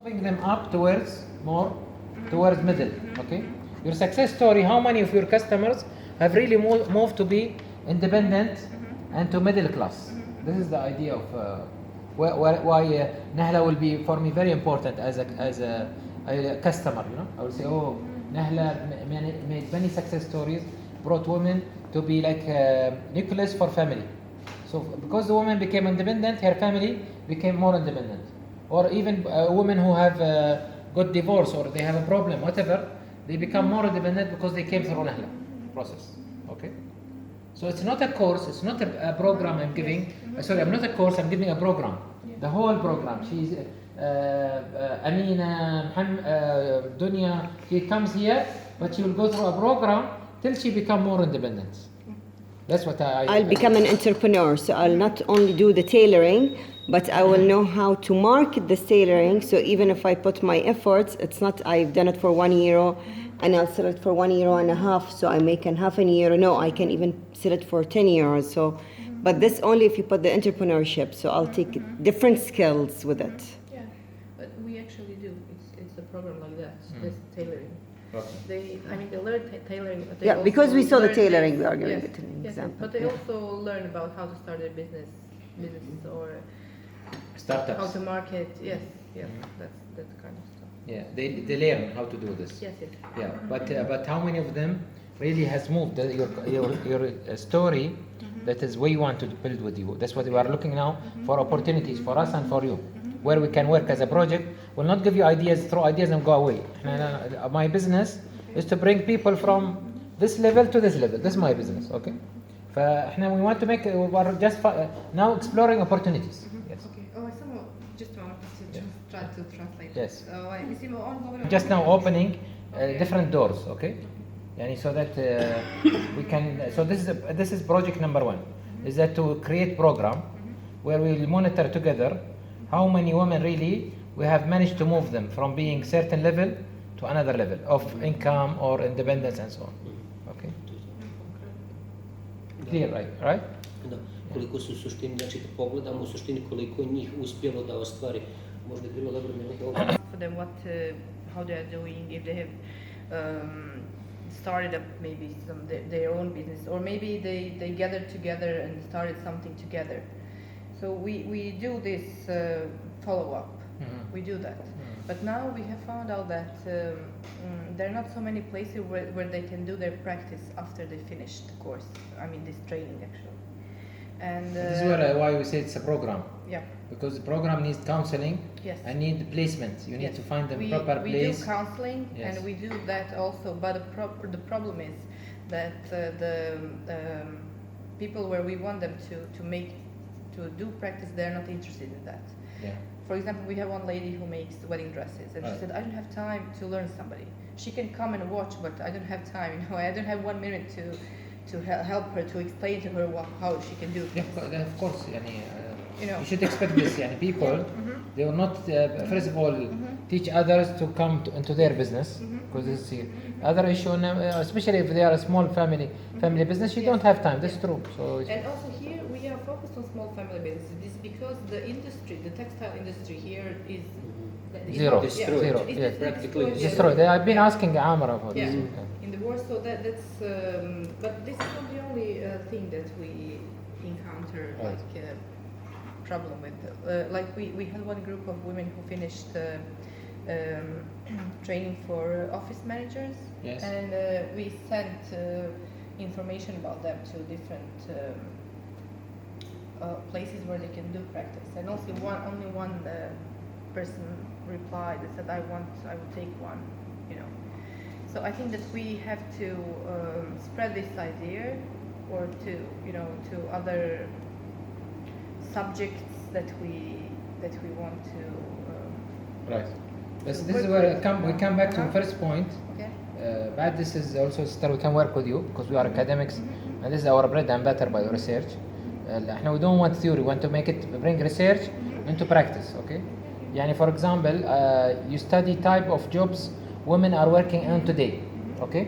Bring them up towards more, towards middle. Okay. Your success story. How many of your customers have really moved to be independent and to middle class? This is the idea of why NAHLA will be for me very important as a customer. You know, I will say, oh, NAHLA made many success stories, brought women to be like nucleus for family. So because the woman became independent, her family became more independent. Or even women who have got divorced or they have a problem, whatever, they become more independent because they came through NAHLA process. Okay. So it's not a course, it's not a program I'm giving. Sorry, I'm not a course, I'm giving a program. The whole program. She's Amina, Dunya, she comes here, but she will go through a program till she become more independent. That's what I'll become an entrepreneur, so I'll not only do the tailoring, but I will know how to market this tailoring. So even if I put my efforts, it's not I've done it for €1 and I'll sell it for €1.50, so I make €0.50. No, I can even sell it for €10. So, but this only if you put the entrepreneurship. So I'll take different skills with it. Yeah, but we actually do. It's a program like that. This tailoring. They learn tailoring. But they because we saw the tailoring, we are giving it an example. But they also learn about how to start their business or startups. How to market. Yes, that's that kind of stuff. Yeah, they learn how to do this. Yes. Yeah, but how many of them really has moved your story? That is where you want to build with you. That's what we are looking now for opportunities for us and for you, where we can work as a project. We'll not give you ideas, throw ideas and go away. My business is to bring people from this level to this level. This is my business, okay? We want to make. We're just now exploring opportunities. Yes. Okay. Just want to try to translate. Yes. Mislim just now opening different doors, okay? So that we can. So this is project number 1. Is that to create program where we will monitor together how many women really we have managed to move them from being certain level to another level of income or independence and so on. Okay. Clear, right? Da. Koliko su u suštini, znači kad pogledamo u suštini koliko njih uspjelo da ostvari, možda bi bilo dobro da for them how they are doing, if they have started up maybe their own business, or maybe they gathered together and started something together. So we do this follow-up. We do that. But now we have found out that there are not so many places where they can do their practice after they finish the course. This training actually. And this is why we say it's a program. Yeah. Because the program needs counseling. Yes. And need placement. You need to find the proper place. We do counseling, and we do that also. But the problem is that the people where we want them to do practice, they're not interested in that. Yeah. For example, we have one lady who makes wedding dresses, and she said, "I don't have time to learn somebody. She can come and watch, but I don't have time. I don't have 1 minute to help her, to explain to her how she can do things." Yeah, of course. You should expect this. People, they will not first of all teach others to come into their business, because this is the other issue. Especially if they are a small family business, you don't have time. That's true. So. And also here we are focused on small family businesses. This is because the textile industry here is zero. Practically destroyed. I've been asking Amara about this. In the war, so that's. But this is not the only thing that we encounter problem with. We had one group of women who finished training for office managers. Yes. And we sent information about them to different places where they can do practice. And also only one person replied and said, I would take one, So I think that we have to spread this idea, or to other subjects that we want to. Right. This is where we come back to the first point. Okay. But this is also we can work with you because we are academics, and this is our bread and butter by research. We don't want theory. We want to bring research into practice. Okay. For example, you study type of jobs women are working on today. Okay.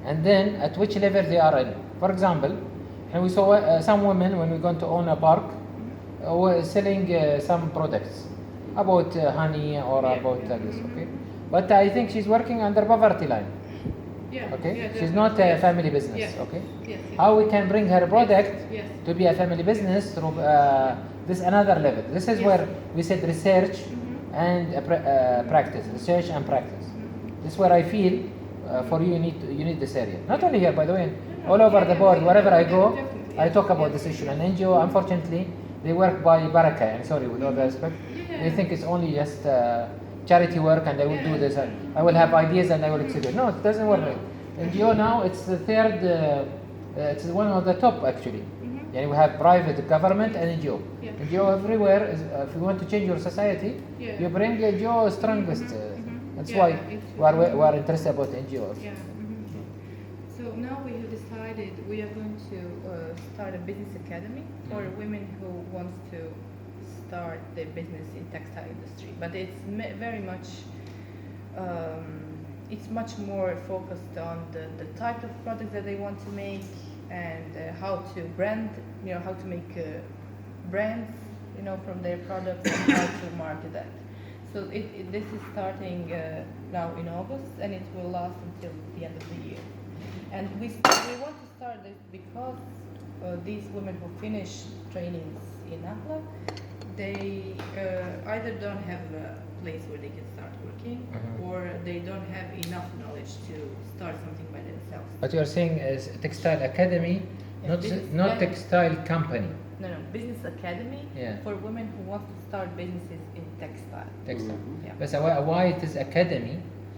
And then at which level they are in. For example, we saw some women when we're going to own a park selling some products. about honey or Yeah. about this, okay? But I think she's working under poverty line, Yeah. okay? Yeah, She's definitely. not a Yes. family business, Yes. okay? Yes. Yes. How we can bring her product Yes. to be a family business through this another level. This is Yes. where we said research Mhm. and practice, research and practice. This is where I feel for you you need this area. Not only here, by the way, all over the board, wherever I go, Definitely, I yes. talk about Yes. this issue. And NGO, unfortunately, they work by baraka. I'm sorry, with all the respect. They think it's only just charity work and I will do this. I will have ideas and I will execute. No, it doesn't work. NGO now, it's the third, it's one of the top actually. Yani we have private, government and NGO. Yeah. NGO everywhere, is, if you want to change your society, Yeah. you bring NGO strongest. That's Yeah, why it's- we are interested about NGOs. Yeah. So now we have decided we are going to start a business academy for women who wants to start their business in textile industry. But it's very much, it's much more focused on the type of products that they want to make and how to brand, how to make brands, from their products and how to market that. So this is starting now in August and it will last until the end of the year. And we want to start this because these women who finish trainings in NAHLA, they either don't have a place where they can start working or they don't have enough knowledge to start something by themselves. What you are saying is textile academy, Yeah, not business not academy. textile company. No, business academy Yeah. for women who want to start businesses in textile. Textile. Yeah. بس why it is academy?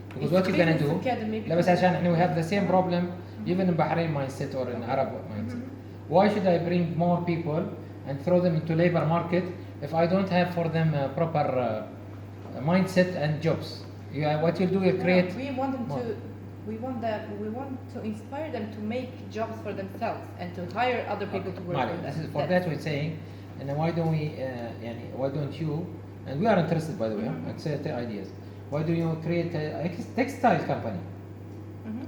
Because It's what you're gonna business do? academy لا بس because- عشان احنا we have the same problem even in Bahrain mindset or in Arab mindset. Why should I bring more people and throw them into labor market if I don't have for them proper mindset and jobs? What you do, you create. We want them more. to. We want to inspire them to make jobs for themselves and to hire other people to work Mali, for them. this is for that we're saying, and then why don't we, why don't you, and we are interested by the way, let's say the ideas. Why do you create a textile company?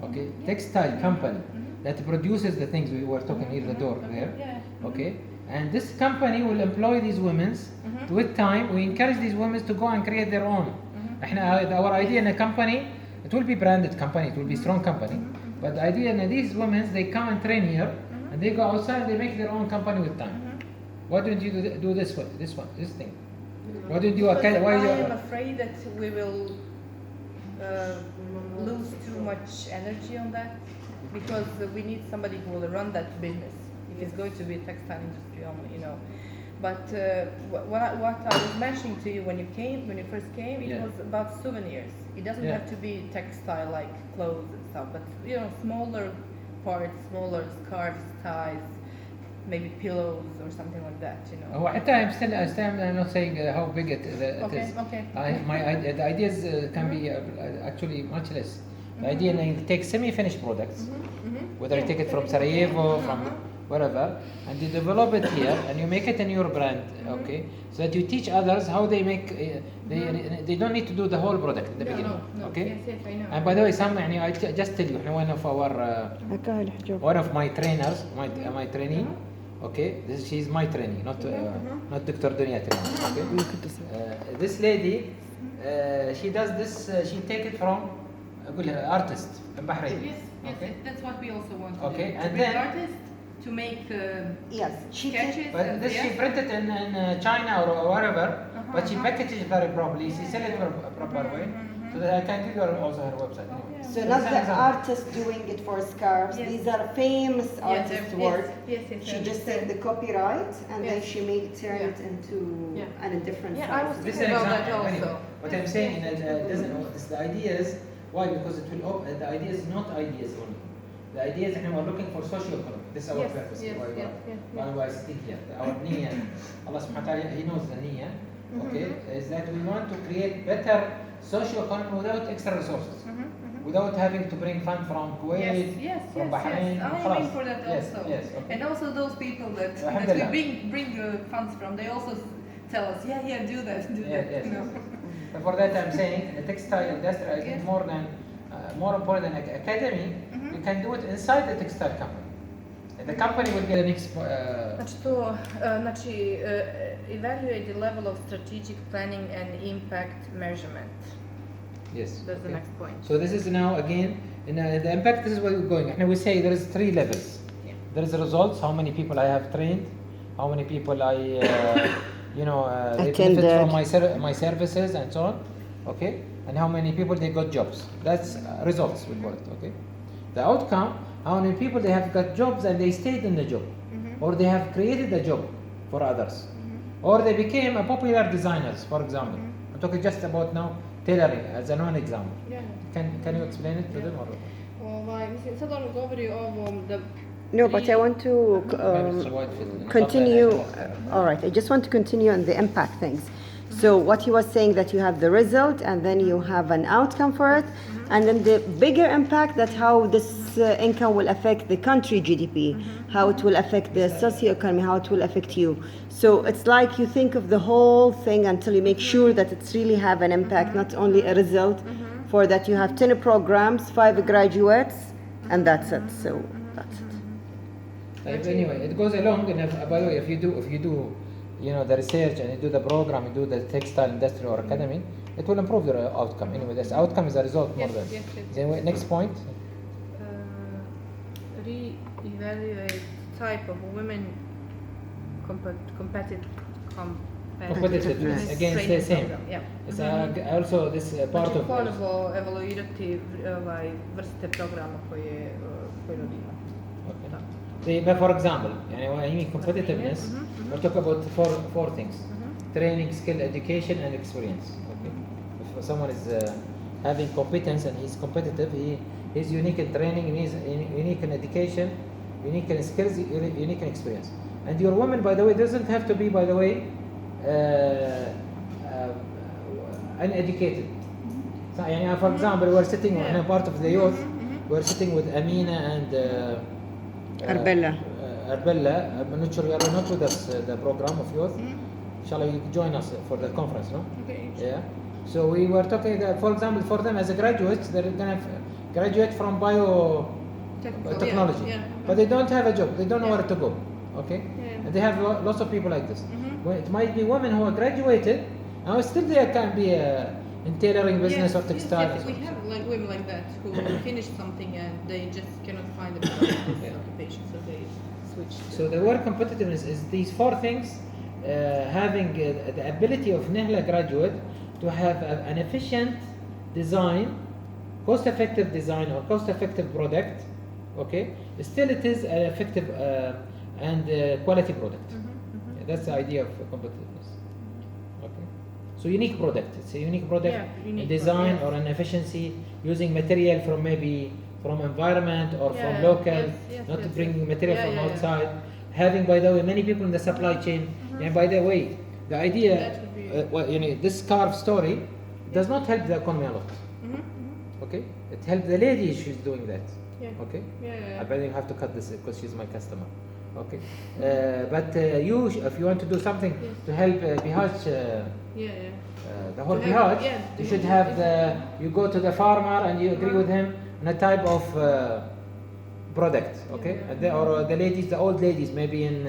Okay, textile company that produces the things we were talking near the door there. Yeah. Okay, and this company will employ these women. With time, we encourage these women to go and create their own. Our idea in a company, it will be branded company, it will be strong company. But the idea in these women, they come and train here, and they go outside, they make their own company with time. Why don't you do this one, this thing? Why don't you? Because Why I you? am afraid that we will lose too much energy on that because we need somebody who will run that business. If it's going to be textile industry only. But what I was mentioning to you when you first came, it Yeah. was about souvenirs. It doesn't Yeah. have to be textile like clothes and stuff, but smaller parts, smaller scarves, ties, maybe pillows or something like that. Oh, حتى I'm not saying how big it Okay, is. okay. The ideas can be actually much less. The idea is you take semi-finished products, whether you take it from Sarajevo, from wherever, and you develop it here, and you make it in your brand, okay? So that you teach others how they make. They don't need to do the whole product in the beginning, No. okay? Yes, I know. And by the way, I just tell you, one of our one of my trainers, my trainee, okay? She's my trainee, not Dr. Dunya trainee, okay? This lady, she does this. She take it from artist in Bahrain. Yes, Okay. that's what we also want to Okay, do. and To bring then- artists to make Yes, she can. sketches. But and this she yes. printed in China or wherever, but she packaged it very properly. She sell it for a proper way, so that I can give you also her website. Anyway. So not the artist doing it for scarves. Yes. These are famous artist work. Yes, She just said the copyright and then Yes. she made turn Yeah. it into Yeah. and a different Yeah, I size. was This is thinking an about that example. also. Anyway, what I'm saying is doesn't. The idea is why? Because it will. The idea is not ideas only. The idea is we're looking for socio-economic. This is our Yes, purpose. yes, why yes, yes, why we are sitting here. Our niyyah, Allah subhanahu wa ta'ala, He knows the niyyah. Okay, is that we want to create better socio-economy without extra resources. Without having to bring funds from Kuwait, from Bahrain. I خلاص. aim for that Yes, also. yes, okay. And also those people that we Alhamdulillah. bring funds from, they also tell us, do that, do Yeah, that. yes, yes. So for that I'm saying the textile industry, I think more important than academy, you can do it inside the textile company. The company will get the next. Znači to, evaluate the level of strategic planning and impact measurement. Yes. That's the next point. So this is now again, in the impact. This is where we're going. And we say there is 3 levels. Yeah. There is the results. How many people I have trained? How many people I, they benefit from my services and so on. Okay. And how many people they got jobs? That's results we call it. Okay. The outcome. How many people they have got jobs and they stayed in the job, or they have created a job for others, or they became a popular designers, for example. I'm talking just about now tailoring as a one example. Yeah. Can you explain it to them? Or? Mislim, sad on govori o ovom da... No, but I want to continue. All right, I just want to continue on the impact things. So what he was saying, that you have the result and then you have an outcome for it, and then the bigger impact, that how this income will affect the country GDP, how it will affect the socio-economy, how it will affect you. So it's like you think of the whole thing until you make sure that it's really have an impact, not only a result. For that you have 10 programs, 5 graduates, and that's it. So that's it. Anyway, it goes along. And by the way, if you do, the research and you do the program, you do the textile industry or academy, it will improve your outcome. Anyway, this outcome is a result more than. Yes. Anyway, next point. Re-evaluate type of women competitiveness. Again, it's the same. Yeah. It's also this part of. Ponovo evaluirati vrste programa koje nudimo. But for example, when I mean competitiveness, we're talking about four things: training, skill, education, and experience. Okay? If someone is having competence and he's competitive, he's unique in training, he's unique in education, unique in skills, unique in experience. And your woman, by the way, doesn't have to be, by the way, uneducated. So, for example, we're sitting in a part of the youth, we're sitting with Amina and Arbella. I'm not sure you are not with us, the program of youth. Shall you join us for the conference, no? Okay. Yeah. So we were talking that, for example, for them as a graduates, they're going to graduate from biotechnology, but they don't have a job. They don't know where to go. Okay. Yeah. And they have lots of people like this. Well, it might be women who are graduated, and still they can be in tailoring business or textile. Yes, we have like women like that who finished something and they just cannot find a occupation, so they switch. So the word competitiveness is these 4 things: having the ability of NAHLA graduate to have an efficient design, cost-effective design or cost-effective product. Okay, still it is an effective and quality product. Yeah, that's the idea of competitiveness. Okay, so unique product. It's a unique product, unique design product, or an efficiency using material from environment or from local, not to bring material from outside. Having, by the way, many people in the supply chain. And by the way, the idea, this scarf story does not help the economy a lot. Okay, it helps the lady she's doing that. Okay. I bet you have to cut this because she's my customer. Okay, but you, if you want to do something to help Bihac, the whole Bihac, you should have you go to the farmer and you agree with him on a type of product. Okay, or the ladies, the old ladies, maybe in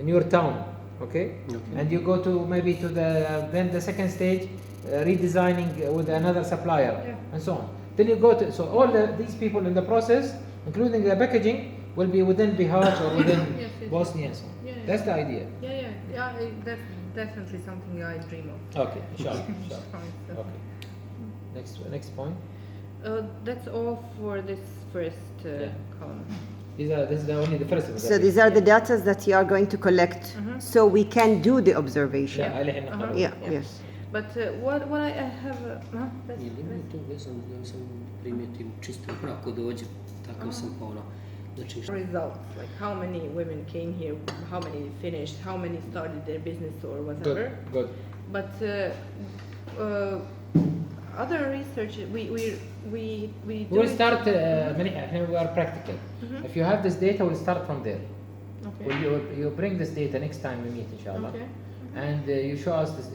your town. Okay, and you go to maybe to then the second stage, redesigning with another supplier and so on. Then you go to, so all these people in the process, including the packaging, will be within Bihac or within Bosnia and so on. That's the idea. That's definitely something I dream of. Okay, sure. Okay. Next point. That's all for this first column. This is only the first. So these are the data that you are going to collect, so we can do the observation. Yes. But what I have... Je li mi to vezano, ja sam primijetim čisto ako dođe, takav sam pa ono. Znači, results, like how many women came here, how many finished, how many started their business or whatever. Good. But other research, we will start, we are practical. If you have this data, we'll start from there. Okay. You bring this data next time we meet, inshallah. Okay. And you show us this,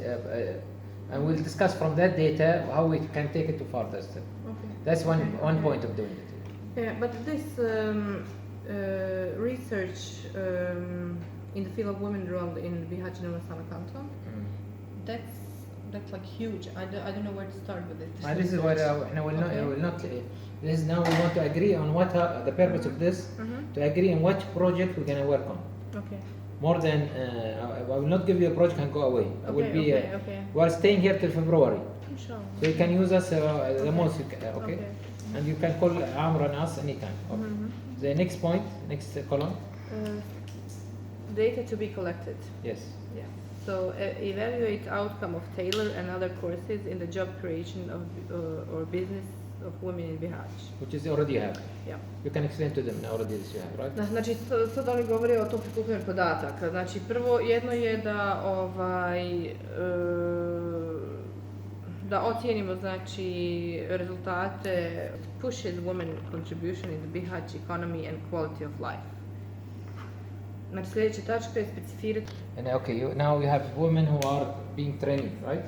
and we'll discuss from that data how we can take it to further step. Okay. That's one point of doing it. Yeah, but this research in the field of women role in Bihac and NAHLA canton. That's like huge. I don't know where to start with it. This is what we will not. This is now we want to agree on what the purpose of this. To agree on what project we're gonna work on. Okay. More than I will not give you a project and go away. I will be. Okay. We are staying here till February, Inshallah. so you can use us the most. You can, okay? And you can call Amr and us anytime. Okay. The next point, next column. Data to be collected. Yes. Yeah. So evaluate outcome of Taylor and other courses in the job creation of or business of women in Bihac. Which is already you have. Yeah. You can explain to them now already this you have, right? Znači, sad oni govore o tom prikupljanju podataka. Znači, prvo jedno je da da ocijenimo znači rezultate pushes women contribution in the Bihać economy and quality of life. Znači, sljedeća tačka je specificirati. And okay, now you have women who are being trained, right?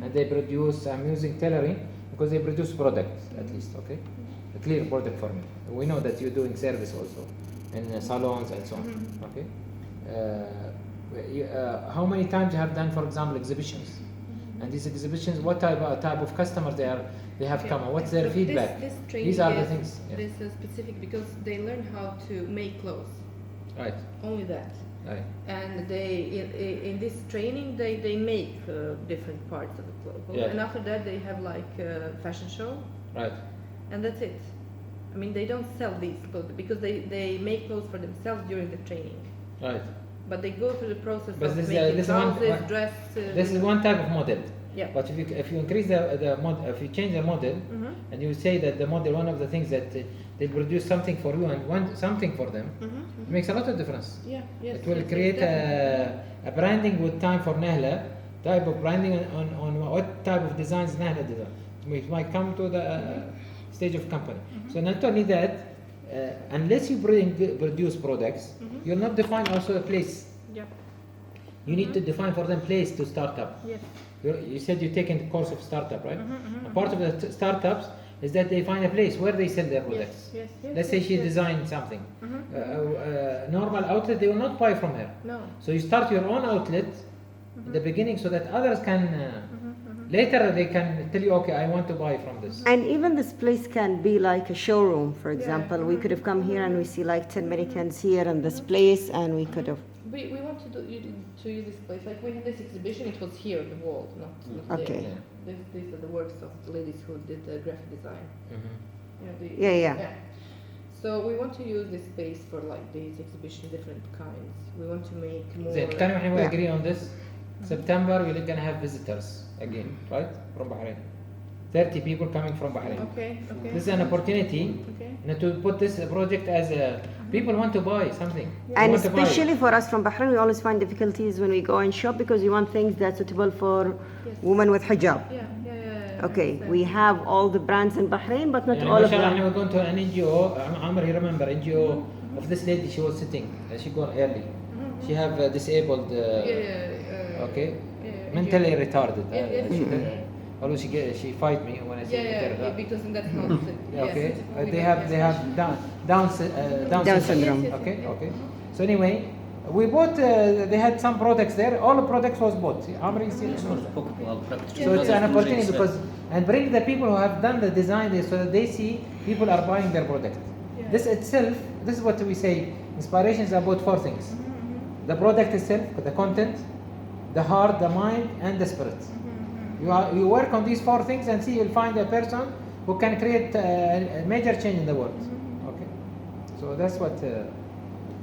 And they produce. I'm using tailoring because they produce products at least, okay? A clear product for me. We know that you're doing service also in salons and so on, okay? How many times you have done, for example, exhibitions? And these exhibitions, what type of customers they have come, and what's their feedback? This training These are the things. Yes. This is specific because they learn how to make clothes. Right. Only that. Right. And they in this training they make different parts of the clothes. Yeah. And after that they have like a fashion show. Right. And that's it. I mean, they don't sell these clothes because they make clothes for themselves during the training. Right. But they go through the process But of this, making this blouses, dress. This is one type of model. Yeah. But if you increase the model, if you change the model, and you say that the model, one of the things that they produce something for you and want something for them, it makes a lot of difference. Yeah. Yes. It will yes, create definitely. a branding with time for NAHLA, type of branding on what type of designs NAHLA design. It might come to the stage of company. So not only that, unless you produce products, you'll not define also a place. Yeah. You need to define for them place to start up. Yes. You said you're taking the course of startup, right? And part of the startups is that they find a place where they sell their products. Yes. Let's say she designed something. Normal outlet, they will not buy from her. No. So you start your own outlet in the beginning so that others can, later they can tell you, okay, I want to buy from this. And even this place can be like a showroom, for example. We could have come here and we see like 10 mannequins here in this place, and we could have. We want to use this place. Like we had this exhibition, it was here, the wall, not Okay. there. These are the works of the ladies who did the graphic design. Yeah. So we want to use this space for like these exhibition, different kinds. We want to make more. Can we Yeah. agree on this? September, we're going to have visitors again, right? From Bahrain. 30 people coming from Bahrain. Okay. This is an opportunity to put this project as a. People want to buy something. They And want to buy it. especially for us from Bahrain, we always find difficulties when we go and shop because we want things that's suitable for women with hijab. Yeah. Okay, we have all the brands in Bahrain, but not يعني all ما of شاء الله them. احنا we're going to an NGO. Amr, you remember NGO of this lady? She was sitting. She gone early. She have disabled. Okay. Mentally retarded. Although she fight me when I say retarded. Because that's not. Okay. They have Down syndrome. Okay. So anyway, we bought. They had some products there. All the products was bought. Amr, you see? So it's an opportunity because and bring the people who have done the design there so that they see people are buying their product. This itself, this is what we say. Inspiration is about four things: the product itself, the content, the heart, the mind, and the spirit. You work on these four things and see you'll find a person who can create a major change in the world. Okay, so that's what.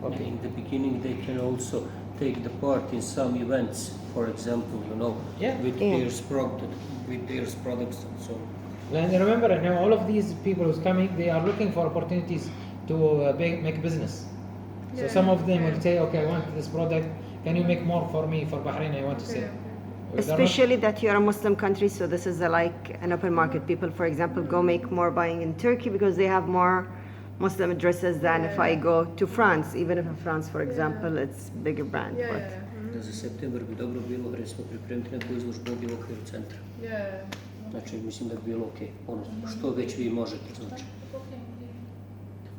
Okay. In the beginning, they can also take the part in some events, for example, with their products and so on. And remember, now all of these people who's coming, they are looking for opportunities to make business. So some of them will say, okay, I want this product. Can you make more for me for Bahrain? I want to sell. Especially that you're a Muslim country, so this is like an open market. People, for example, go make more buying in Turkey because they have more Muslim addresses than if I go to France. Even if in France, for example, it's bigger brand. But Da za septembar bi dobro bilo, recimo, pripremiti neku izložbu ovdje u okviru centra. Znači, mislim da bi bilo okej. Što već vi možete, znači.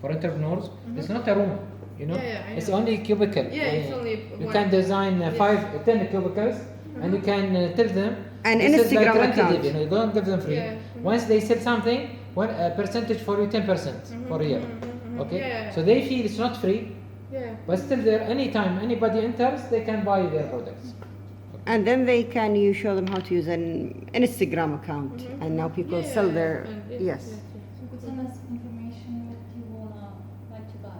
for entrepreneurs, it's not a room, you know. Yeah, yeah, I it's know. only cubicle. Yeah, it's only You one. can design 10 cubicles, and you can tell them. An this is like Instagram rented, account. you know, you don't give them free. Yeah. Once they sell something, one percentage for you, 10% for a year. Okay, Yeah. so they feel it's not free, Yeah. but still there. Anytime anybody enters, they can buy their products. And then you show them how to use an Instagram account, and now people sell their, yes. You could send us information that you wanna like to buy,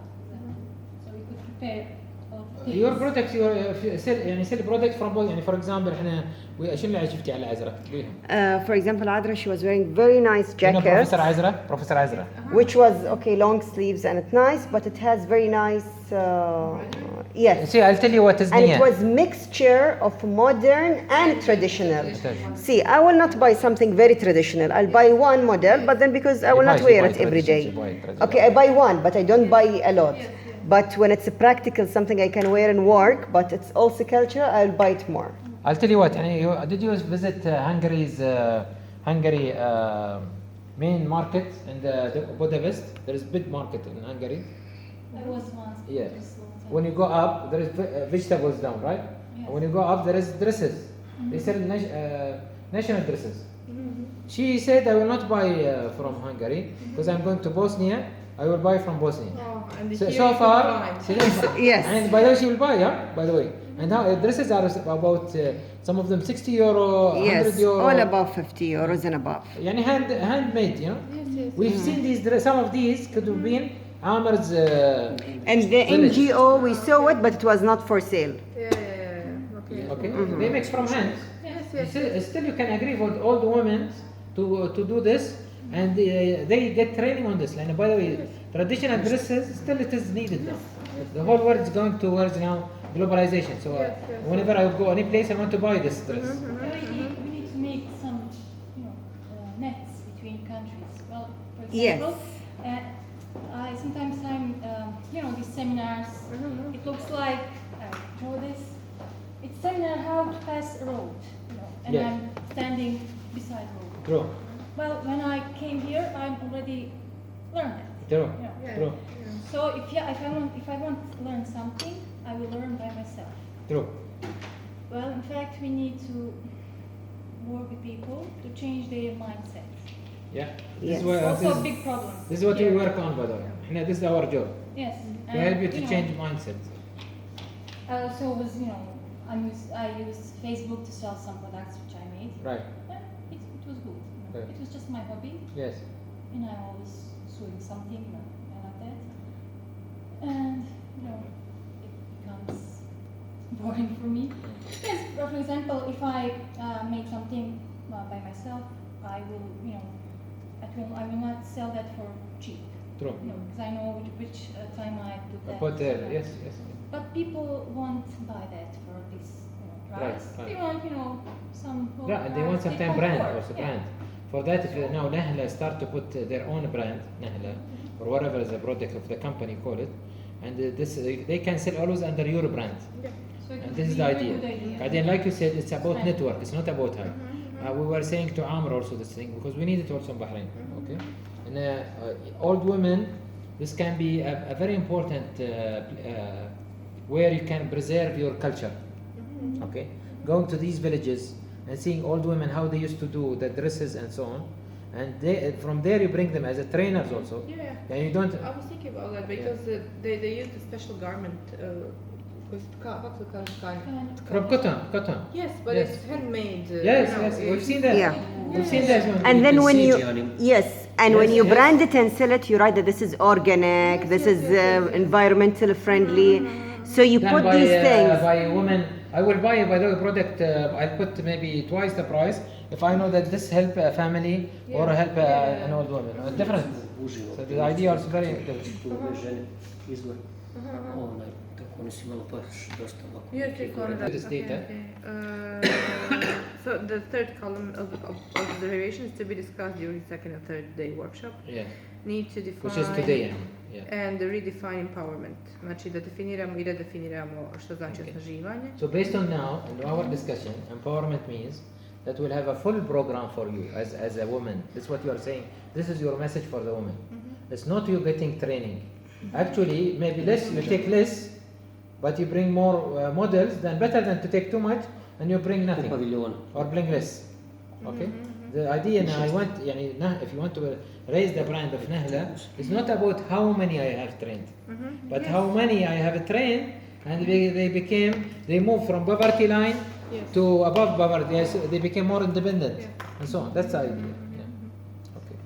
so we could prepare all the things. Your products, يعني sell products from both. يعني for example احنا شنو اللي شفتي على عزرة؟ For example, Adra, she was wearing very nice jacket, بروفيسور عزرة، بروفيسور عزرة. which was okay, long sleeves, and it's nice, but it has very nice, yes. See, I'll tell you what is And it Nia. was mixture of modern and traditional. See, I will not buy something very traditional. I'll buy one model, but then because I will not wear it every day. Okay, I buy one, but I don't buy a lot. But when it's a practical, something I can wear and work, but it's also cultural, I'll buy it more. I'll tell you what. يعني did you visit Hungary main market in the Budapest? There is big market in Hungary. I was once. Yeah. just long time. When you go up, there is vegetables down, right? Yes. When you go up, there is dresses. They sell national dresses. She said, I will not buy from Hungary because I'm going to Bosnia. I will buy from Bosnia. Oh, and So, here so you far, can find. she didn't buy. Yes. And by the way, she will buy, yeah? By the way. And now dresses are about some of them 60 euro, 100 Yes, euro. all above 50 euros and above. يعني handmade, you know. Yes. We've seen these. Some of these could have been Amar's. And the village. NGO, we saw it, but it was not for sale. Yeah. Okay. Okay, they mix from hands. Yes. Still, you can agree with all the women to do this, and they get training on this. And by the way, traditional dresses still it is needed now. The whole world is going towards now globalization. So whenever I go any place, I want to buy this dress. We need to make some, nets between countries. Well, for Yes. example, sometimes I'm, these seminars. It looks like draw this. It's seminar how to pass a road, and Yeah. I'm standing beside road. True, Well, when I came here, I'm already learned it. true, Yeah. true, So if I want to learn something, I will learn by myself. true. Well, in fact, we need to work with people to change their mindset. Yeah. This Yes. is what, Also a big problem. this is what we here. work on, by the way. This is our job Yes. to help you to change mindset. I also was, I used Facebook to sell some products which I made. Right. Yeah, it was good. Right. It was just my hobby, Yes. and I always doing something, I like that. And it becomes boring for me. Yes, for example, if I make something by myself, I will, I will not sell that for cheap. True. Because I know which time I put that. But yes. But people won't buy that for this price. Right. They want, some. Yeah, and they want they sometimes brand afford. also Yeah. brand. For that, if now NAHLA start to put their own brand, NAHLA, or whatever is the product of the company call it, and this they can sell always under your brand. So it And would this is be the a very idea. good idea. And then, like you said, it's about Right. network. It's not about hype. We were saying to Amr also this thing because we need it also in Bahrain. Okay, and old women, this can be a very important where you can preserve your culture. Okay, going to these villages and seeing old women how they used to do the dresses and so on, and from there you bring them as a trainers also. Yeah. And you don't. I was thinking about that because they used a special garment with From cotton. Yes, but Yes. it's handmade. Yes, we've seen that. Yeah. We've seen that one. And then when you, Siege, yes, and when Yes, you yes. brand it and sell it, you write that this is organic, this is environmental friendly. So you Done put by, these things. by a woman. I will buy by the product. I'll put maybe twice the price if I know that this help a family or help an old woman. Different. So the idea is very different. Izvor. Onaj, tako nisi malo baš dosta ovako. You take one of that. This data. So the third column of observations to be discussed during second and third day workshop Yeah. need to define Which is today. Yeah. and redefine empowerment. Znači da definiramo i redefiniramo što znači osnaživanje. So based on now and our discussion, empowerment means that we'll have a full program for you as a woman. This is what you are saying. This is your message for the woman. It's not you getting training. Actually, maybe less, you take less, but you bring more models, then better than to take too much and you bring nothing or bring less. Okay? The idea now, if you want to raise the brand of NAHLA, it's not about how many I have trained, but how many I have trained, and they moved from poverty line to above poverty. Yes, they became more independent, and so on. That's the idea. Okay.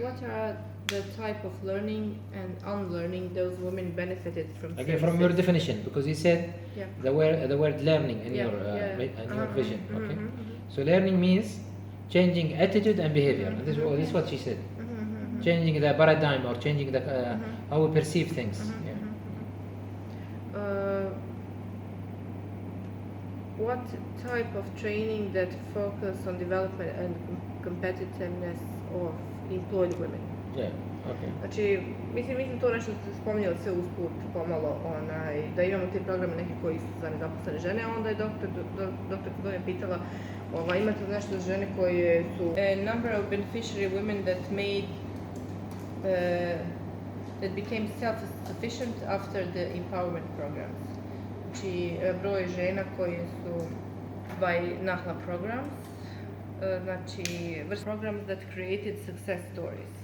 What are the type of learning and unlearning those women benefited from? Again, from your definition, because you said the word learning in your vision. Okay. So learning means changing attitude and behavior. And this is what she said. Changing the paradigm or changing the how we perceive things. What type of training that focus on development and competitiveness of employed women? Okay. Znači, mislim to nešto ste spominjali sve usput pomalo, da imamo te programe neki koji su za nezaposlene žene, a onda je doktor Kudonja pitala, imate nešto za žene koje su a number of beneficiary women that became self-sufficient after the empowerment programs. Znači, broj žena koje su by NAHLA programs, znači vrsta programs that created success stories.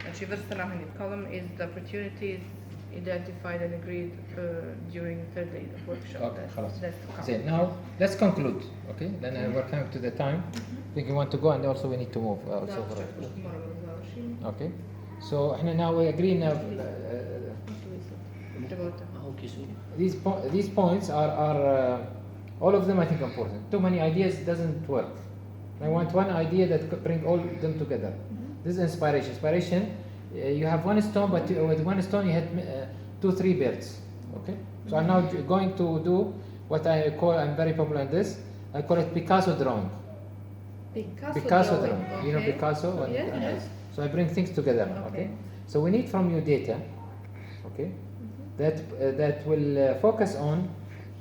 Znači, vrsta NAHLA column is the opportunities identified and agreed during the third day of workshop. Okay, now let's conclude. Okay, then we're coming to the time. I think you want to go, and also we need to move. Okay, so now we agree now. These points are all of them, I think, important. Too many ideas doesn't work. I want one idea that bring all of them together. This is inspiration. Inspiration, you have one stone, but with one stone you hit 2-3 birds. Okay. So I'm now going to do what I call, I'm very popular in this, I call it Picasso drawing. Picasso drawing. Okay. You know Picasso? Yes. So I bring things together. Okay. So we need from you data. Okay. That will focus on,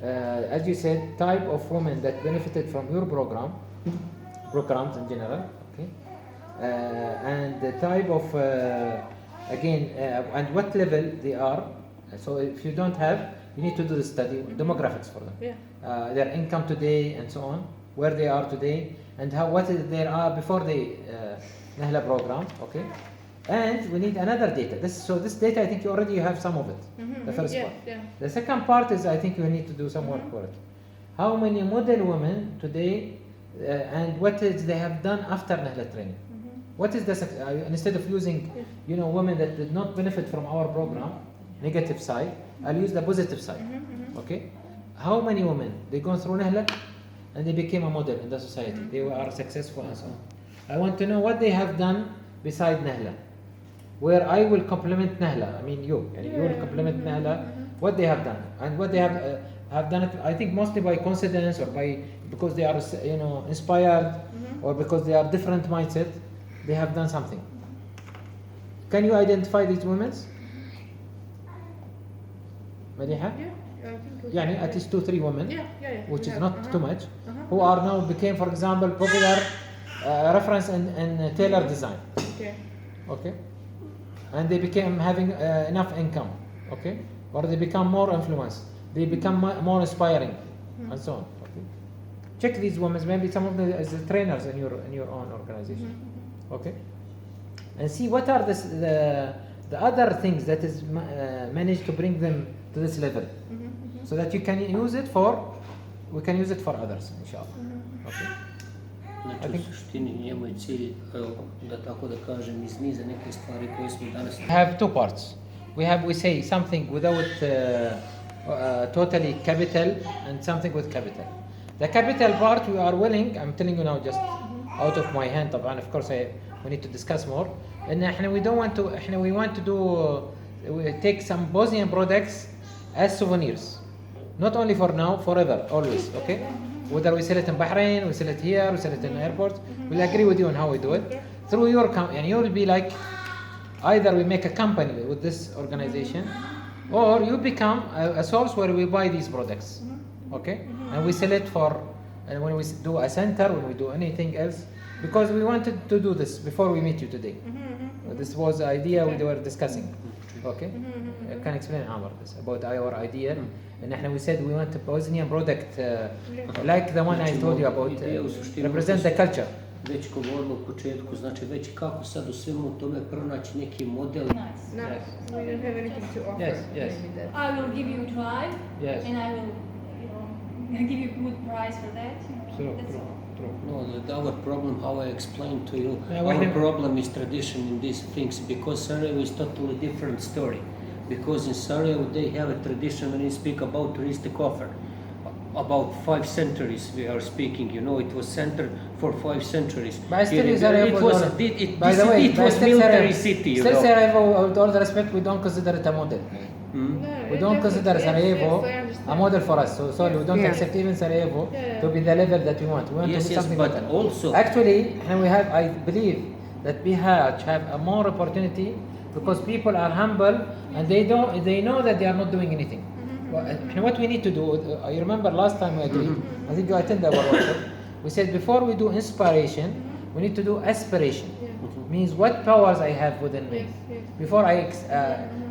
as you said, type of women that benefited from your programs in general. Okay. And the type of and what level they are. So if you don't have, you need to do the study, demographics for them. Their income today and so on, where they are today, and what they are before the NAHLA program. Okay. And we need another data. This data, I think you have some of it. The first part. The second part is, I think you need to do some work for it. How many model women today, and what they have done after NAHLA training? What is the instead of using, women that did not benefit from our program, negative side, I'll use the positive side. Okay, how many women they gone through NAHLA and they became a model in the society? They are successful and so on. I want to know what they have done beside NAHLA, where I will complement NAHLA. I mean you will complement NAHLA. What they have done and what they have done it. I think mostly by coincidence or because they are inspired or because they are different mindset. They have done something. Can you identify these women? Madiha? At least 2-3 women, which is not too much, who are now became, for example, popular reference in tailor design. Okay. And they became having enough income. Okay. Or they become more influence. They become more inspiring, and so on. Okay. Check these women. Maybe some of them as the trainers in your own organization. Okay, and see what are the other things that is managed to bring them to this level, so that you can use it we can use it for others, inshallah. Okay. Znači, u suštini njemu je cilj, da tako da kažem, iz niza neke stvari koje smo danas... We have two parts. We say something without totally capital and something with capital. The capital part we are willing, I'm telling you now just out of my hand, of course we need to discuss more. And we want to we take some Bosnian products as souvenirs, not only for now, forever, always. Okay, whether we sell it in Bahrain, we sell it here, we sell it in airports, we'll agree with you on how we do it through your company. And you will be like, either we make a company with this organization, or you become a source where we buy these products. Okay, and we sell it for. And when we do a center, when we do anything else, because we wanted to do this before we meet you today. This was the idea we were discussing. Okay? I can explain Amr this about our idea. And we said we want a Bosnian product like the one I told you about, represent the culture. Već govorimo u početku, znači već kako sad u svemu tome pronaći neki model. Nice. No, we don't have anything to offer. Yes, yes. Maybe that. I will give you a try. Yes. And I will, give you a good price for that. True, That's true, all. true. No, our problem, how I explained to you, Yeah, our when- problem is tradition in these things because Sarajevo is totally different story. Because in Sarajevo they have a tradition when you speak about touristic offer. About 5 centuries we are speaking, it was centered for 5 centuries. But still Here in Sarajevo it was, was- by this the way, it but was still military Sarajevo- city, Still Sarajevo, with all the respect, we don't consider it a model. Hmm? No, We it don't definitely- consider yes, Sarajevo yes, I a understand. model for us. So sorry, we don't Yeah. accept even Sarajevo Yeah. to be the level that we want. We want Yes, to be yes, something but better. also- Actually, and we have, I believe that Bihac have a more opportunity because people are humble and they know that they are not doing anything. What we need to do, I remember last time we agreed, I think you attended our workshop, we said before we do inspiration, we need to do aspiration. Means what powers I have within me. Yes, yes. Before I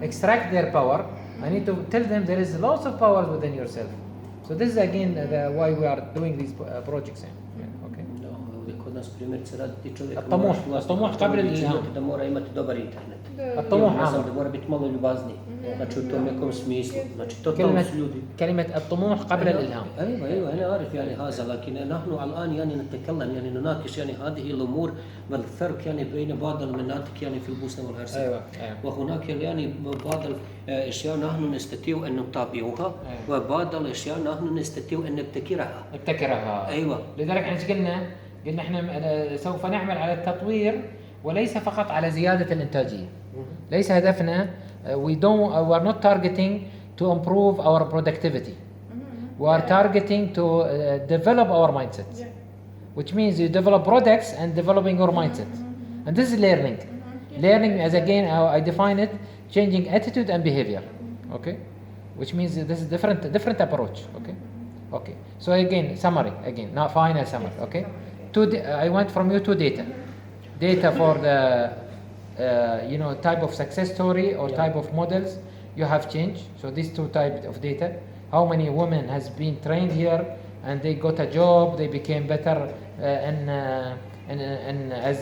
extract their power, I need to tell them there is lots of powers within yourself. So this is again why we are doing these projects. Yeah, okay. No, ovdje kod nas primjerice raditi čovjek الطموح قبل الإلهام. da mora imati dobar internet. الطموح Ne znam, عامر. da mora biti malo ljubazniji. Znači u tom nekom smislu. Znači totalno su ljudi. كلمة الطموح قبل الإلهام. ايوه انا عارف يعني هذا لكن نحن الان يعني نتكلم يعني نناقش يعني هذه الامور والفرق يعني بين بعض المناطق يعني في البوسنه والهرسك. أيوة. وهناك يعني بعض الاشياء نحن نستطيع ان نتابعها وبعض الاشياء نحن نستطيع ان نبتكرها. نبتكرها. ايوه. لذلك احنا قلنا احنا سوف نعمل على التطوير وليس فقط على زيادة الإنتاجية. ليس هدفنا we are not targeting to improve our productivity. We are targeting to develop our mindset. Which means you develop products and developing your mindset. And this is learning. Learning, as again I define it, changing attitude and behavior. Okay? Which means this is different approach. Okay? Okay. So again, summary. Again, now final summary. Okay? I want from you 2 data. Data for the type of success story or type of models you have changed. So these 2 types of data. How many women has been trained here and they got a job, they became better as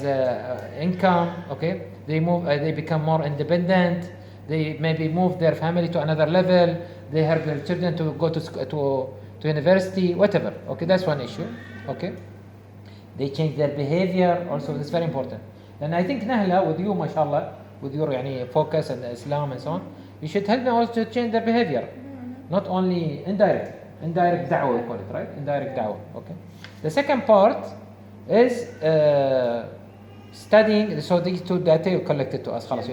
income. Okay, they become more independent. They maybe move their family to another level. They help their children to go to university, whatever. Okay, that's one issue. Okay, they change their behavior. Also, that's very important. And I think NAHLA, with you, mashallah, with your focus and Islam and so on, you should help them also to change their behavior. Not only indirect da'wah we call it, right? Indirect da'wah, okay. The second part is studying, so these 2 data you collected to us, خلاص,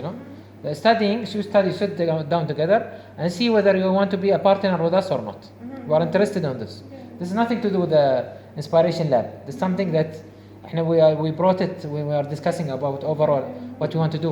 The studying, sit down together and see whether you want to be a partner with us or not. You are interested in this. This is nothing to do with the Inspiration Lab. This is something that we brought it when we are discussing about overall what we want to do